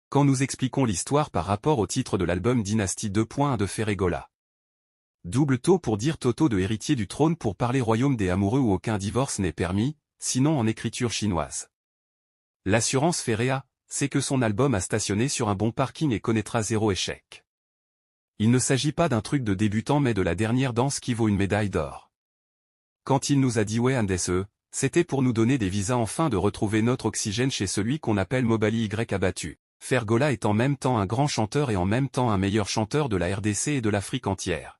quand nous expliquons l'histoire par rapport au titre de l'album Dynasty 2.1 de Ferregola. Double taux pour dire Toto de héritier du trône pour parler royaume des amoureux où aucun divorce n'est permis, sinon en écriture chinoise. L'assurance Ferrea, c'est que son album a stationné sur un bon parking et connaîtra 0 échec. Il ne s'agit pas d'un truc de débutant mais de la dernière danse qui vaut une médaille d'or. Quand il nous a dit ouais Andese, c'était pour nous donner des visas enfin de retrouver notre oxygène chez celui qu'on appelle Mobali Y abattu. Fergola est en même temps un grand chanteur et en même temps un meilleur chanteur de la RDC et de l'Afrique entière.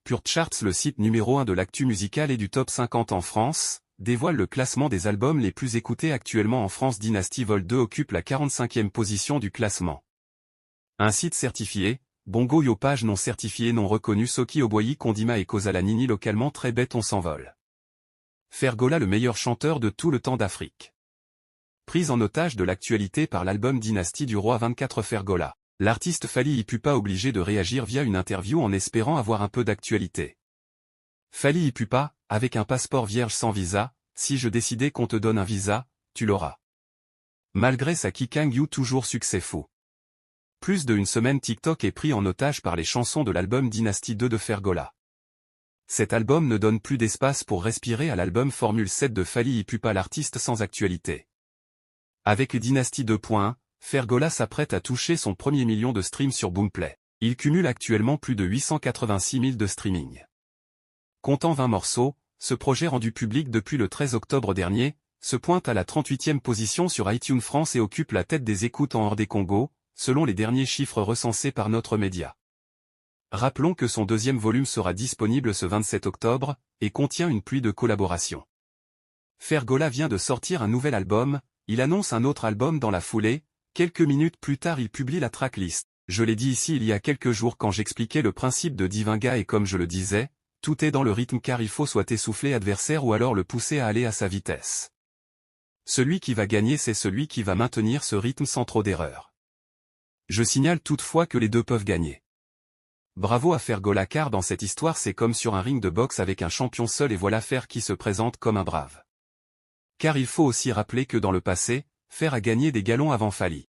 Pure Charts, le site numéro 1 de l'actu musicale et du top 50 en France, dévoile le classement des albums les plus écoutés actuellement en France. Dynasty Vol 2 occupe la 45e position du classement. Un site certifié, Bongo Yo page non certifiée non reconnue Soki Oboyi Kondima et Kozala Nini localement très bête on s'envole. Fergola le meilleur chanteur de tout le temps d'Afrique. Prise en otage de l'actualité par l'album Dynasty du Roi 24 Fergola, l'artiste Fally Ipupa obligé de réagir via une interview en espérant avoir un peu d'actualité. Fally Ipupa, avec un passeport vierge sans visa, si je décidais qu'on te donne un visa, tu l'auras. Malgré sa Kikangyu toujours succès fou. Plus d'une semaine TikTok est pris en otage par les chansons de l'album Dynasty 2 de Fergola. Cet album ne donne plus d'espace pour respirer à l'album Formule 7 de Fally Ipupa l'artiste sans actualité. Avec Dynasty 2.1, Fergola s'apprête à toucher son premier million de streams sur Boomplay. Il cumule actuellement plus de 886 000 de streaming. Comptant 20 morceaux, ce projet rendu public depuis le 13 octobre dernier, se pointe à la 38e position sur iTunes France et occupe la tête des écoutes en hors des Congo, selon les derniers chiffres recensés par notre média. Rappelons que son deuxième volume sera disponible ce 27 octobre, et contient une pluie de collaborations. Fergola vient de sortir un nouvel album, il annonce un autre album dans la foulée, quelques minutes plus tard il publie la tracklist. Je l'ai dit ici il y a quelques jours quand j'expliquais le principe de Divinga et comme je le disais, tout est dans le rythme car il faut soit essouffler adversaire ou alors le pousser à aller à sa vitesse. Celui qui va gagner c'est celui qui va maintenir ce rythme sans trop d'erreurs. Je signale toutefois que les deux peuvent gagner. Bravo à Fergola car dans cette histoire c'est comme sur un ring de boxe avec un champion seul et voilà Fer qui se présente comme un brave. Car il faut aussi rappeler que dans le passé, Fer a gagné des galons avant Fally.